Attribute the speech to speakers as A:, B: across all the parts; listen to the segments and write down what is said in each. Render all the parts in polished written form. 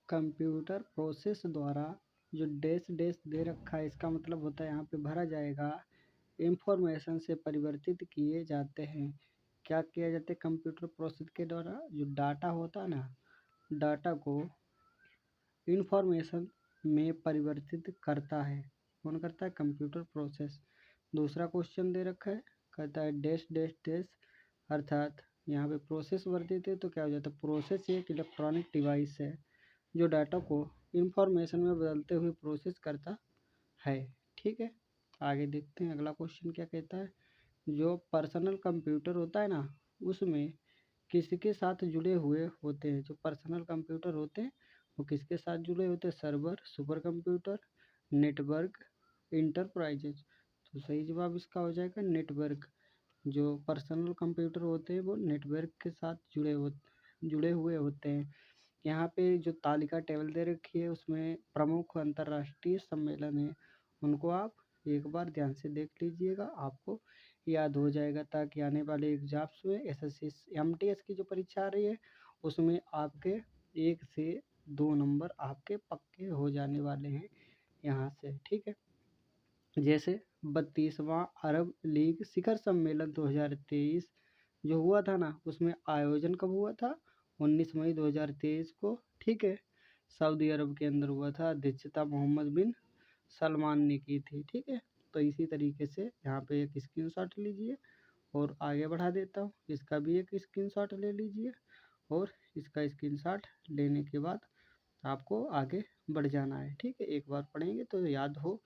A: Computer process द्वारा जो dash dash दे रखा है इसका मतलब होता है यहाँ पे भरा जाएगा, इंफॉर्मेशन से परिवर्तित किए जाते हैं। क्या किया जाता है कंप्यूटर प्रोसेस के द्वारा? जो डाटा होता है ना, डाटा को इंफॉर्मेशन में परिवर्तित करता है। कौन करता है? Computer process. दूसरा क्वेश्चन दे रखा है, कहता है डैश डैश डैश, अर्थात यहाँ पे प्रोसेस वर्तित है तो क्या हो जाता है? प्रोसेस एक इलेक्ट्रॉनिक डिवाइस है जो डाटा को इंफॉर्मेशन में बदलते हुए प्रोसेस करता है। ठीक है, आगे देखते हैं अगला क्वेश्चन क्या कहता है। जो पर्सनल कंप्यूटर होता है ना, उसमें किसके साथ जुड़े हुए होते हैं? जो पर्सनल कंप्यूटर होते हैं वो किसके साथ जुड़े होते हैं? Server, super computer, network, enterprises. तो सही जवाब इसका हो जाएगा नेटवर्क। जो पर्सनल कंप्यूटर होते हैं वो नेटवर्क के साथ जुड़े हुए होते हैं। यहाँ पे जो तालिका टेबल दे रखी है उसमें प्रमुख अंतर्राष्ट्रीय सम्मेलन है, उनको आप एक बार ध्यान से देख लीजिएगा, आपको याद हो जाएगा, ताकि आने वाले एग्जाम्स में एसएससी एमटीएस की जो परीक्षा आ रही है उसमें आपके 1 से 2 नंबर आपके पक्के हो जाने वाले हैं यहाँ से। ठीक है, जैसे 32वां अरब लीग शिखर सम्मेलन 2023 जो हुआ था ना, उसमें आयोजन कब हुआ था? 19 मई 2023 को। ठीक है, सऊदी अरब के अंदर हुआ था, अध्यक्षता मोहम्मद बिन सलमान ने की थी। ठीक है, तो इसी तरीके से यहाँ पे एक स्क्रीनशॉट लीजिए और आगे बढ़ा देता हूँ, इसका भी एक स्क्रीनशॉट ले लीजिए और इसका स्क्रीनशॉट लेने के बाद आपको आगे बढ़ जाना है। ठीक है, एक बार पढ़ेंगे तो याद हो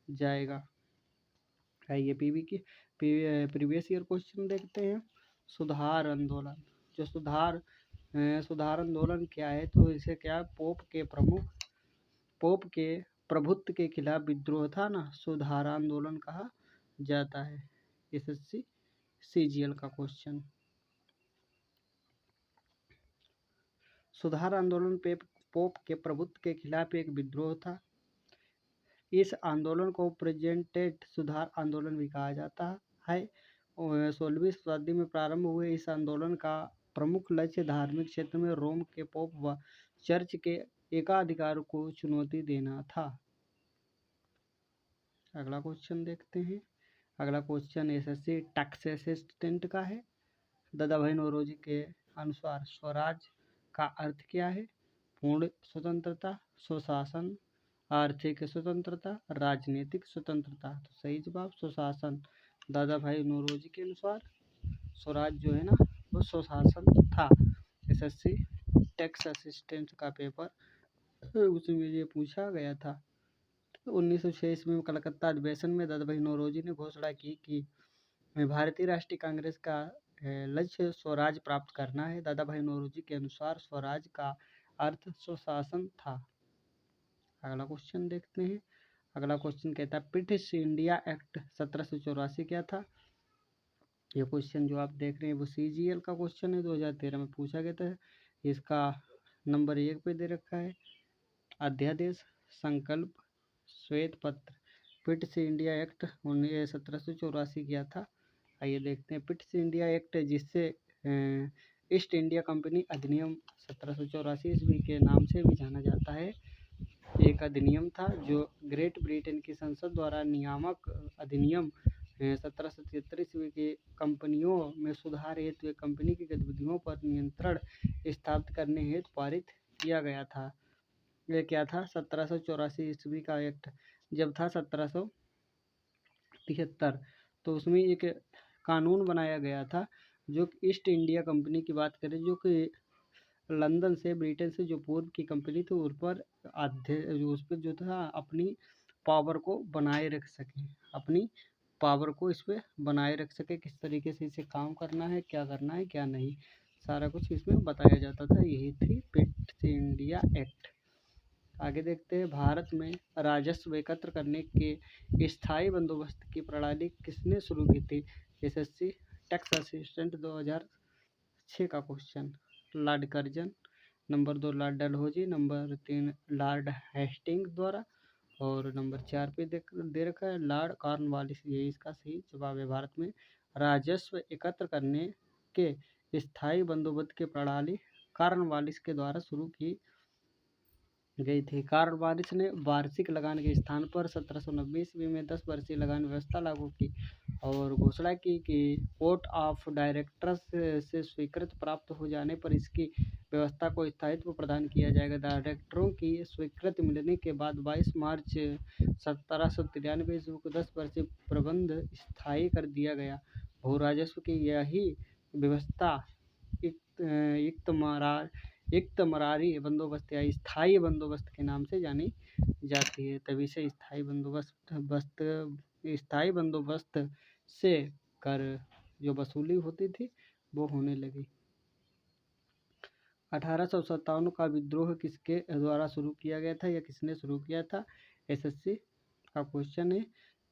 A: जाएगा। आइए प्रीवियस ईयर क्वेश्चन देखते हैं। सुधार आंदोलन, जो सुधार आंदोलन क्या है? तो इसे क्या, पोप के प्रभुत्व के खिलाफ विद्रोह था ना, सुधार आंदोलन कहा जाता है। एसएससी सीजीएल का क्वेश्चन। सुधार आंदोलन पे पोप के प्रभुत्व के खिलाफ एक विद्रोह था। इस आंदोलन को प्रेजेंटेड सुधार आंदोलन भी कहा जाता है। 16वीं शताब्दी में प्रारंभ हुए इस आंदोलन का प्रमुख लक्ष्य धार्मिक क्षेत्र में रोम के पोप व चर्च के एकाधिकार को चुनौती देना था। अगला क्वेश्चन देखते हैं। अगला क्वेश्चन एसएससी टैक्स असिस्टेंट का है। दादा भाई नौरोजी के अनुसार स्वराज का अर्थ क्या है? पूर्ण स्वतंत्रता, स्वशासन, आर्थिक स्वतंत्रता, राजनीतिक स्वतंत्रता। तो सही जवाब स्वशासन। दादा भाई नौरोजी के अनुसार स्वराज जो है ना वो स्वशासन था। एसएससी टैक्स असिस्टेंट का पेपर उसमें ये पूछा गया था। 1906 ईस्वी में कलकत्ता अधिवेशन में दादा भाई नौरोजी ने घोषणा की कि भारतीय राष्ट्रीय कांग्रेस का लक्ष्य स्वराज प्राप्त करना है। दादा भाई नौरोजी के अनुसार स्वराज का अर्थ स्वशासन था। अगला क्वेश्चन देखते हैं। अगला क्वेश्चन कहता है ब्रिटिश इंडिया एक्ट 1784 क्या था? ये क्वेश्चन जो आप देख रहे हैं वो सीजीएल का क्वेश्चन है, 2013 में पूछा गया था। इसका नंबर 1 पे दे रखा है। अध्यादेश, संकल्प, श्वेत पत्र। ब्रिटिश इंडिया एक्ट 1784 किया था। आइए देखते हैं। ब्रिटिश इंडिया एक्ट, जिससे ईस्ट इंडिया कंपनी अधिनियम 1784 ईस्वी के नाम से भी जाना जाता है, एक अधिनियम था जो ग्रेट ब्रिटेन की संसद द्वारा नियामक अधिनियम 1773 ईस्वी की कंपनियों में सुधार हेतु एक कंपनी की गतिविधियों पर नियंत्रण स्थापित करने हेतु पारित किया गया था। ये क्या था? 1784 ईस्वी का एक्ट जब था 1773, तो उसमें एक कानून बनाया गया था जो ईस्ट इंडिया कंपनी की बात करें, जो कि लंदन से, ब्रिटेन से जो पूर्व की कंपनी थी उस पर उस पर जो था अपनी पावर को बनाए रख सके, अपनी पावर को इस पर बनाए रख सके, किस तरीके से इसे काम करना है, क्या करना है क्या नहीं, सारा कुछ इसमें बताया जाता था। यही थी ब्रिटिश इंडिया एक्ट। आगे देखते हैं। भारत में राजस्व एकत्र करने के स्थायी बंदोबस्त की प्रणाली किसने शुरू की थी? एसएससी टैक्स असिस्टेंट 2006 का question. Lord Curzon, number 2 Lord Dalhousie, number 3 Lord Hastings द्वारा, और नंबर 4 पे दे रखा है लॉर्ड कॉर्नवालिस। ये इसका सही जवाब है। भारत में राजस्व एकत्र करने के स्थायी बंदोबस्त की प्रणाली कॉर्नवालिस के द्वारा शुरू की गई थी। कार्ल बारिश ने वार्षिक लगान के स्थान पर 1790 ईस्वी में 10 वर्षीय लगान व्यवस्था लागू की और घोषणा की कि कोर्ट ऑफ डायरेक्टर्स से स्वीकृति प्राप्त हो जाने पर इसकी व्यवस्था को स्थायित्व प्रदान किया जाएगा। डायरेक्टरों की स्वीकृति मिलने के बाद 22 मार्च 1793 ईस्वी को 10 वर्षीय प्रबंध स्थायी कर दिया गया। भू राजस्व की यही व्यवस्था इक्तमरारी बंदोबस्त या स्थायी बंदोबस्त के नाम से जानी जाती है। तभी से स्थायी बंदोबस्त से कर जो वसूली होती थी वो होने लगी। 1857 का विद्रोह किसके द्वारा शुरू किया गया था या किसने शुरू किया था? एसएससी का क्वेश्चन है।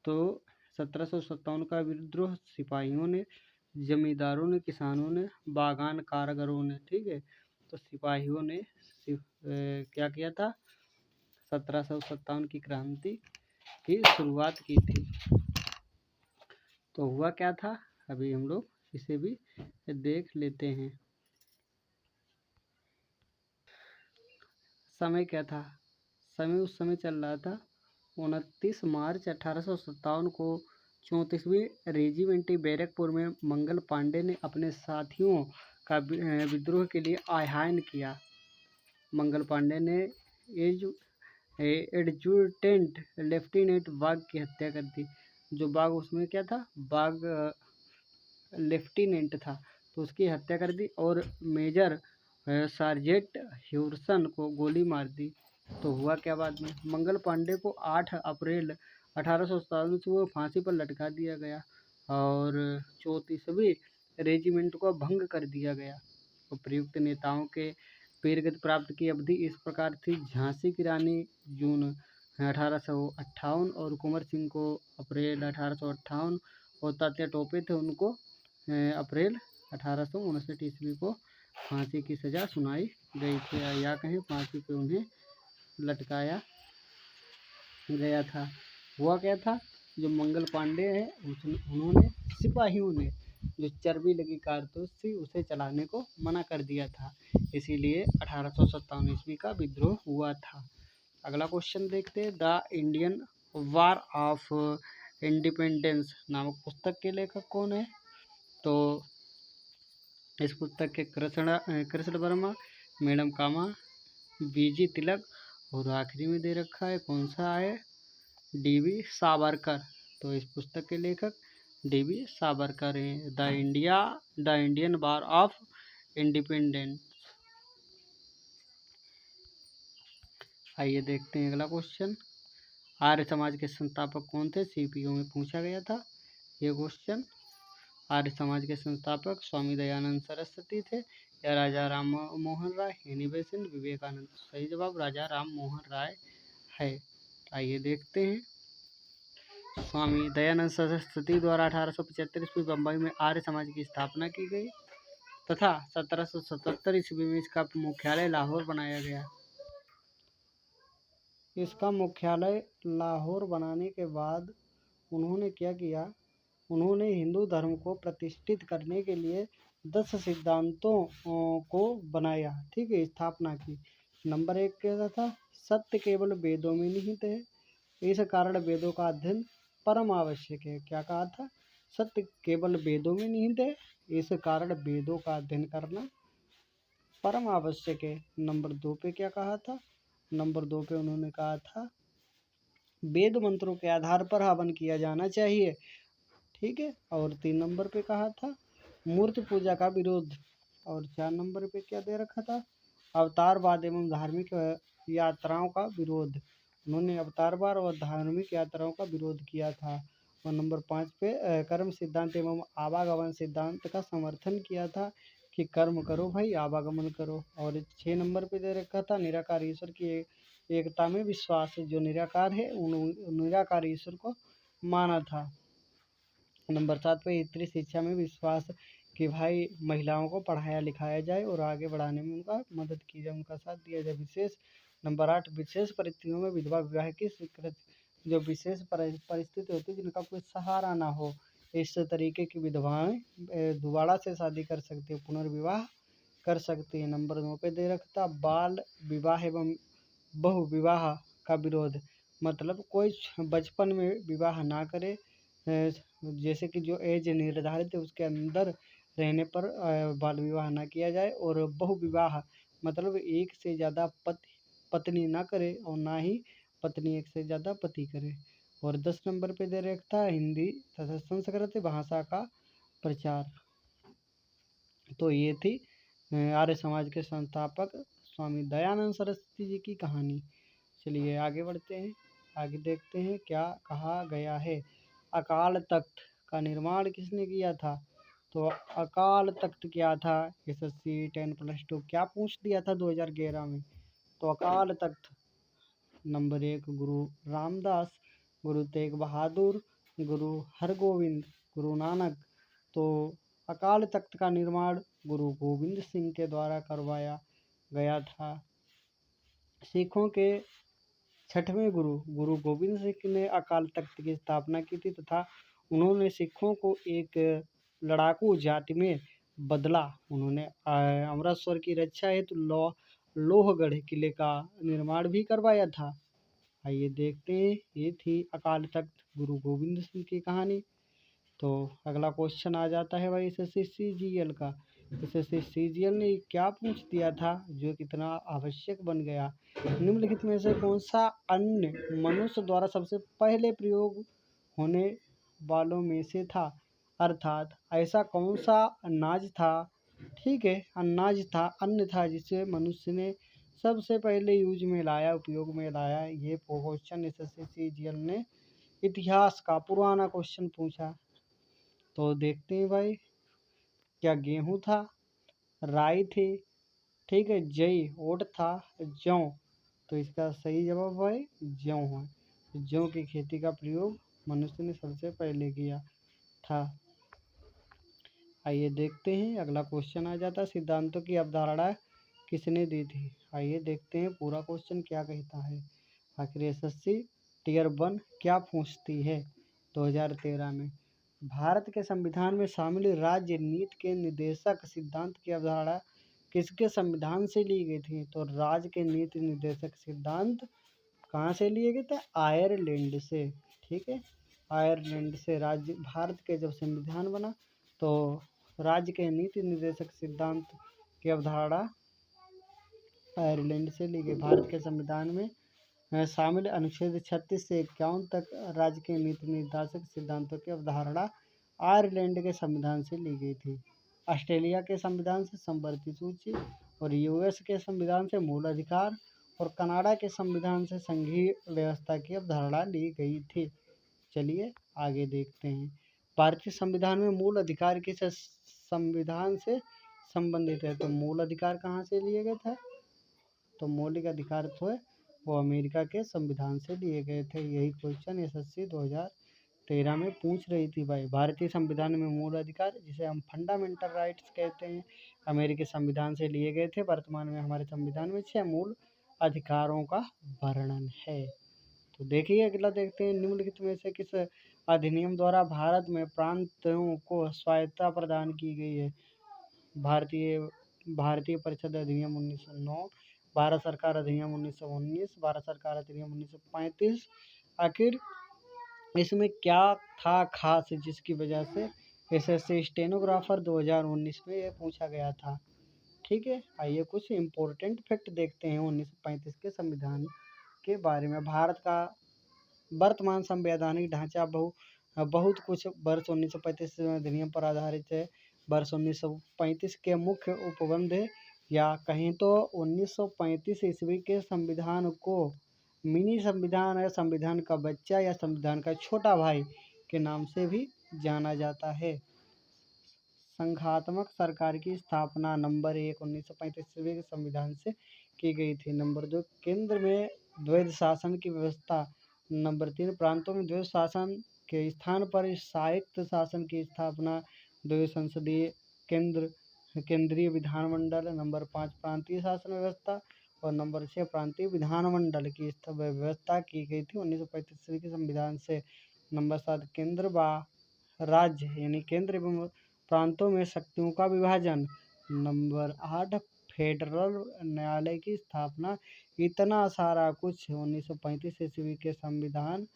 A: तो 1757 का विद्रोह सिपाहियों ने, जमींदारों ने, किसानों ने, बागान कारीगरों ने। ठीक है, तो सिपाहियों ने क्या किया था? 1757 की क्रांति की शुरुआत की थी। तो हुआ क्या था अभी हम लोग इसे भी देख लेते हैं। समय क्या था? समय उस समय चल रहा था 29 मार्च 1857 को 34वीं रेजिमेंटी बैरकपुर में मंगल पांडे ने अपने साथियों का विद्रोह के लिए आह्वान किया। मंगल पांडे ने एडजुटेंट लेफ्टिनेंट बाग की हत्या कर दी। जो बाग उसमें क्या था? बाग लेफ्टिनेंट था, तो उसकी हत्या कर दी और मेजर सार्जेंट ह्यूरसन को गोली मार दी। तो हुआ क्या बाद में? मंगल पांडे को 8 अप्रैल 1857 को फांसी पर लटका दिया गया और 34वीं रेजिमेंट को भंग कर दिया गया। प्रयुक्त नेताओं के वीरगति प्राप्त की अवधि इस प्रकार थी। झांसी की रानी जून 1858 और कुंवर सिंह को अप्रैल 1858 और तात्या टोपे थे उनको अप्रैल 1859 ईस्वी को फांसी की सज़ा सुनाई गई थी या कहीं फांसी पे उन्हें लटकाया गया था। हुआ क्या था? जो मंगल पांडे हैं उन्होंने सिपाहियों ने जो चर्बी लगी कारतूस थी उसे चलाने को मना कर दिया था, इसीलिए 1857 ईस्वी का विद्रोह हुआ था। अगला क्वेश्चन देखते हैं। The Indian war of independence नामक पुस्तक के लेखक कौन है? तो इस पुस्तक के कृष्ण वर्मा, मैडम कामा, बीजी तिलक और आखिरी में दे रखा है कौन सा है? डीवी सावरकर। तो इस पुस्तक के लेखक डीवी सावरकर हैं। The Indian war of independence. आइए देखते हैं अगला क्वेश्चन। आर्य समाज के संस्थापक कौन थे? सीपीओ में पूछा गया था ये क्वेश्चन। आर्य समाज के संस्थापक स्वामी दयानंद सरस्वती थे या राजा राम मोहन राय, हेनी बेसेंट, विवेकानंद। सही जवाब राजा राम मोहन राय है। आइए देखते हैं। स्वामी दयानंद सरस्वती द्वारा 1875 ईस्वी बम्बई में आर्य समाज की स्थापना की गई तथा 1777 ईस्वी में इसका मुख्यालय लाहौर बनाया गया। इसका मुख्यालय लाहौर बनाने के बाद उन्होंने क्या किया? उन्होंने हिंदू धर्म को प्रतिष्ठित करने के लिए 10 सिद्धांतों को बनाया। ठीक है, स्थापना की। नंबर 1 क्या था? सत्य केवल वेदों में निहित है, इस कारण वेदों का अध्ययन परम आवश्यक है। क्या कहा था? सत्य केवल वेदों में निहित है, इस कारण वेदों का अध्ययन करना परम आवश्यक है। नंबर 2 पे क्या कहा था? नंबर 2 पे उन्होंने कहा था वेद मंत्रों के आधार पर हवन किया जाना चाहिए। ठीक है, और 3 नंबर पे कहा था मूर्ति पूजा का विरोध। और 4 नंबर पे क्या दे रखा था? अवतारवाद एवं धार्मिक यात्राओं का विरोध। उन्होंने अवतारवाद और धार्मिक यात्राओं का विरोध किया था। और नंबर 5 पे कर्म सिद्धांत एवं आवागमन सिद्धांत का समर्थन किया था कि कर्म करो भाई, आवागमन करो। और 6 नंबर पे दे रखा था निराकार ईश्वर की एकता में विश्वास। जो निराकार है उन निराकार ईश्वर को माना था। नंबर 7 पे स्त्री शिक्षा में विश्वास कि भाई महिलाओं को पढ़ाया लिखाया जाए और आगे बढ़ाने में उनका मदद की जाए, उनका साथ दिया जाए। नंबर 8 विशेष परिस्थितियों में विधवा विवाह की स्वीकृति। जो विशेष परिस्थिति होती है जिनका कोई सहारा ना हो, इस तरीके की विधवाएं दोबारा से शादी कर सकती है, पुनर्विवाह कर सकती है। नंबर 9 पे दे रखता बाल विवाह एवं बहुविवाह का विरोध, मतलब कोई बचपन में विवाह ना करे, जैसे कि जो एज निर्धारित है उसके अंदर रहने पर बाल विवाह ना किया जाए। और बहुविवाह मतलब एक से ज़्यादा पत्नी ना करे और ना ही पत्नी एक से ज़्यादा पति करे। और 10 नंबर पे दे रखा है हिंदी तथा संस्कृत भाषा का प्रचार। तो ये थी आर्य समाज के संस्थापक स्वामी दयानंद सरस्वती जी की कहानी। चलिए आगे बढ़ते हैं, आगे देखते हैं क्या कहा गया है। अकाल तख्त का निर्माण किसने किया था? तो अकाल तख्त क्या था? SSC 10+2 क्या पूछ दिया था 2011 में? तो अकाल तख्त नंबर 1 गुरु रामदास, गुरु तेग बहादुर, गुरु हरगोविंद, गुरु नानक। तो अकाल तख्त का निर्माण गुरु गोविंद सिंह के द्वारा करवाया गया था। सिखों के छठवें गुरु गुरु गोविंद सिंह ने अकाल तख्त की स्थापना की थी तथा उन्होंने सिखों को एक लड़ाकू जाति में बदला। उन्होंने अमृतसर की रक्षा हेतु लोहगढ़ किले का निर्माण भी करवाया था। आइए देखते हैं, ये थी अकाल तख्त गुरु गोविंद सिंह की कहानी। तो अगला क्वेश्चन आ जाता है भाई SSC CGL का। SSC CGL ने क्या पूछ दिया था जो कितना आवश्यक बन गया? निम्नलिखित में से कौन सा अन्य मनुष्य द्वारा सबसे पहले प्रयोग होने वालों में से था? अर्थात ऐसा कौन सा अनाज था, ठीक है, अनाज था, अन्न था जिसे मनुष्य ने सबसे पहले यूज में लाया, उपयोग में लाया। ये क्वेश्चन SSC CGL ने इतिहास का पुराना क्वेश्चन पूछा। तो देखते हैं भाई, क्या गेहूं था, राई थी, ठीक है, जई, ओट था, जौ। तो इसका सही जवाब भाई जौ है। जौ की खेती का प्रयोग मनुष्य ने सबसे पहले किया था। आइए देखते हैं, अगला क्वेश्चन आ जाता है, सिद्धांतों की अवधारणा किसने दी थी? आइए देखते हैं पूरा क्वेश्चन क्या कहता है। आखिर SSC टियर 1 क्या पूछती है 2013 में? भारत के संविधान में शामिल राज्य नीति के निर्देशक सिद्धांत की अवधारणा किसके संविधान से ली गई थी? तो राज्य के नीति निर्देशक सिद्धांत कहाँ से लिए गए थे? आयरलैंड से, ठीक है, आयरलैंड से। राज्य भारत के जब संविधान बना तो राज्य के नीति निर्देशक सिद्धांत की अवधारणा आयरलैंड से ली गई। भारत के संविधान में शामिल अनुच्छेद 36 से 51 तक राज्य के नीति निर्देशक सिद्धांतों की अवधारणा आयरलैंड के संविधान से ली गई थी। ऑस्ट्रेलिया के संविधान से संवर्ती सूची और US के संविधान से मूल अधिकार और कनाडा के संविधान से संघीय व्यवस्था की अवधारणा ली गई थी। चलिए आगे देखते हैं। भारतीय संविधान में मूल अधिकार किस संविधान से संबंधित है? तो मूल अधिकार कहाँ से लिए गए थे? तो मौलिक अधिकार तो है वो अमेरिका के संविधान से लिए गए थे। यही क्वेश्चन SSC 2013 में पूछ रही थी भाई। भारतीय संविधान में मूल अधिकार, जिसे हम फंडामेंटल राइट्स कहते हैं, अमेरिकी संविधान से लिए गए थे। वर्तमान में हमारे संविधान में 6 मूल अधिकारों का वर्णन है। तो देखिए अगला देखते हैं, निम्नलिखित में से किस अधिनियम द्वारा भारत में प्रांतों को स्वायत्तता प्रदान की गई है? भारतीय परिषद अधिनियम 1909, भारत सरकार अधिनियम 1919, भारत सरकार अधिनियम 1935। आखिर इसमें क्या था खास जिसकी वजह से SSC स्टेनोग्राफर 2019 में ये पूछा गया था? ठीक है, आइए कुछ इम्पोर्टेंट फैक्ट देखते हैं 1935 के संविधान के बारे में। भारत का वर्तमान संवैधानिक ढांचा बहुत कुछ वर्ष 1935 अधिनियम पर आधारित है। वर्ष 1935 के मुख्य उपबंध या कहें तो 1935 ईस्वी के संविधान को मिनी संविधान या संविधान का बच्चा या संविधान का छोटा भाई के नाम से भी जाना जाता है। संघात्मक सरकार की स्थापना नंबर 1 1935 ईस्वी के संविधान से की गई थी। नंबर 2 केंद्र में द्वैध शासन की व्यवस्था। नंबर 3 प्रांतों में द्वैध शासन के स्थान पर स्वायत्त शासन की स्थापना। 2 संसदीय केंद्रीय विधानमंडल। नंबर 5 प्रांतीय शासन व्यवस्था और नंबर 6 प्रांतीय विधानमंडल की व्यवस्था की गई थी 1935 ईस्वी के संविधान से। नंबर 7 केंद्र व राज्य यानी केंद्र एवं प्रांतों में शक्तियों का विभाजन। नंबर 8 फेडरल न्यायालय की स्थापना, इतना सारा कुछ 1935 ईस्वी के संविधान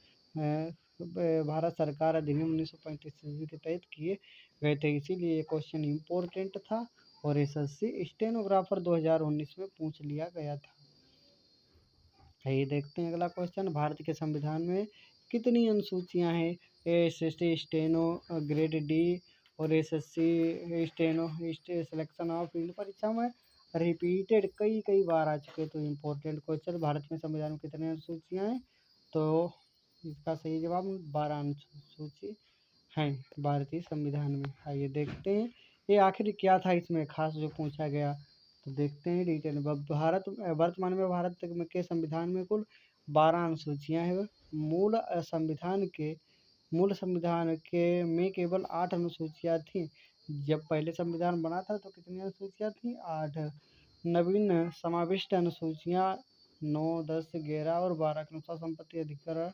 A: भारत सरकार अधिनियम 1935 ईस्वी के तहत किए गए थे, इसीलिए ये क्वेश्चन इम्पोर्टेंट था और एसएससी स्टेनोग्राफर 2019 में पूछ लिया गया था। ये देखते हैं अगला क्वेश्चन, भारत के संविधान में कितनी अनुसूचियां हैं? एसएससी स्टेनो ग्रेड डी और SSC steno selection of field परीक्षा में रिपीटेड कई बार आ चुके, तो इम्पोर्टेंट क्वेश्चन, भारत में संविधान में कितनी अनुसूचियां हैं? तो इसका सही जवाब 12 अनुसूची हैं भारतीय संविधान में। आइए देखते हैं ये आखिर क्या था इसमें खास जो पूछा गया, तो देखते हैं डिटेल में। वर्तमान में भारत के संविधान में कुल 12 अनुसूचियां हैं। मूल संविधान के में केवल 8 अनुसूचियां थी। जब पहले संविधान बना था तो कितनी अनुसूचियां थी? 8। नवीन समाविष्ट अनुसूचियां 9, 10, 11 और 12 के अनुसार संपत्ति अधिकार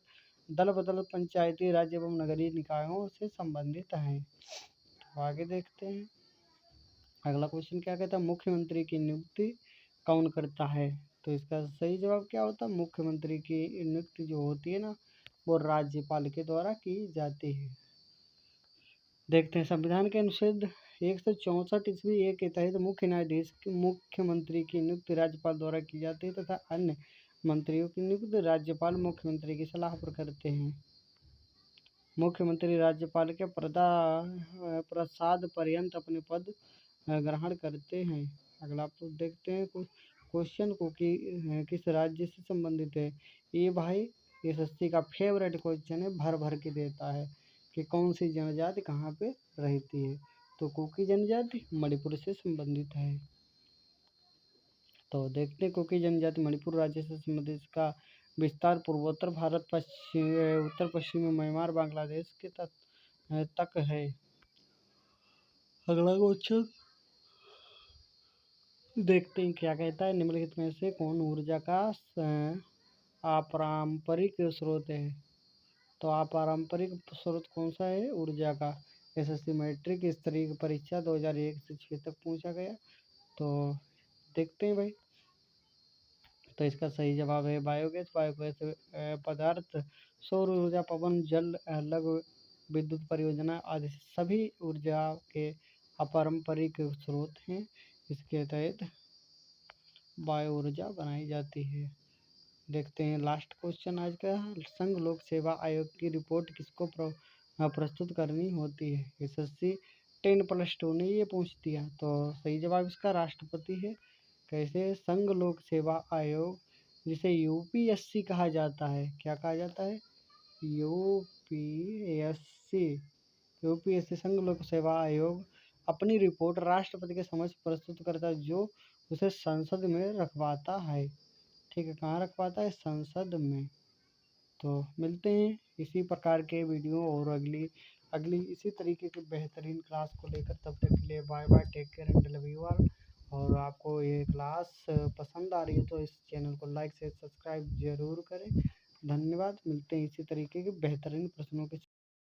A: दल बदल पंचायती राज्य एवं नगरीय निकायों से संबंधित हैं। तो आगे देखते हैं अगला क्वेश्चन क्या कहता है, मुख्यमंत्री की नियुक्ति कौन करता है? तो इसका सही जवाब क्या होता है? मुख्यमंत्री की नियुक्ति जो होती है ना, वो राज्यपाल के द्वारा की जाती है। देखते हैं संविधान के अनुच्छेद 164 ईस्वी ए के तहत मुख्य न्यायाधीश मुख्यमंत्री की नियुक्ति राज्यपाल द्वारा की जाती है तथा अन्य मंत्रियों की नियुक्ति राज्यपाल मुख्यमंत्री की सलाह पर करते हैं। मुख्यमंत्री राज्यपाल के प्रसाद पर्यंत अपने पद ग्रहण करते हैं। अगला देखते हैं कुछ क्वेश्चन को कि किस राज्य से संबंधित है। ये भाई एसएससी का फेवरेट क्वेश्चन है, भर के देता है कि कौन सी जनजाति कहाँ पे रहती है। तो कुकी जनजाति मणिपुर से संबंधित है। तो देखते हैं कुकी जनजाति मणिपुर राज्य से संबंधित का विस्तार पूर्वोत्तर भारत, उत्तर पश्चिमी म्यांमार, बांग्लादेश के तक है। अगला क्वेश्चन देखते हैं क्या कहता है, निम्नलिखित में से कौन ऊर्जा का अपारंपरिक स्रोत है? तो अपारंपरिक स्रोत कौन सा है ऊर्जा का? एसएससी मैट्रिक स्तरीय परीक्षा 2001 से 6 तक पूछा गया। तो देखते हैं भाई, तो इसका सही जवाब है बायोगैस पदार्थ, सौर ऊर्जा, पवन, जल, लघु विद्युत परियोजना आदि सभी ऊर्जा के अपारंपरिक स्रोत हैं। इसके तहत बायो ऊर्जा बनाई जाती है। देखते हैं लास्ट क्वेश्चन आज का, संघ लोक सेवा आयोग की रिपोर्ट किसको प्रस्तुत करनी होती है? एसएससी 10+2 ने ये पूछ दिया, तो सही जवाब इसका राष्ट्रपति है। कैसे? संघ लोक सेवा आयोग, जिसे यूपीएससी कहा जाता है, क्या कहा जाता है? यूपीएससी संघ लोक सेवा आयोग अपनी रिपोर्ट राष्ट्रपति के समक्ष प्रस्तुत करता है, जो उसे संसद में रखवाता है। ठीक है, कहाँ रखवाता है? संसद में। तो मिलते हैं इसी प्रकार के वीडियो और अगली इसी तरीके के बेहतरीन क्लास को लेकर। तब तक के लिए bye bye, take care and love you all. और आपको ये क्लास पसंद आ रही है तो इस चैनल को लाइक से सब्सक्राइब जरूर करें। धन्यवाद। मिलते हैं इसी तरीके के बेहतरीन प्रश्नों के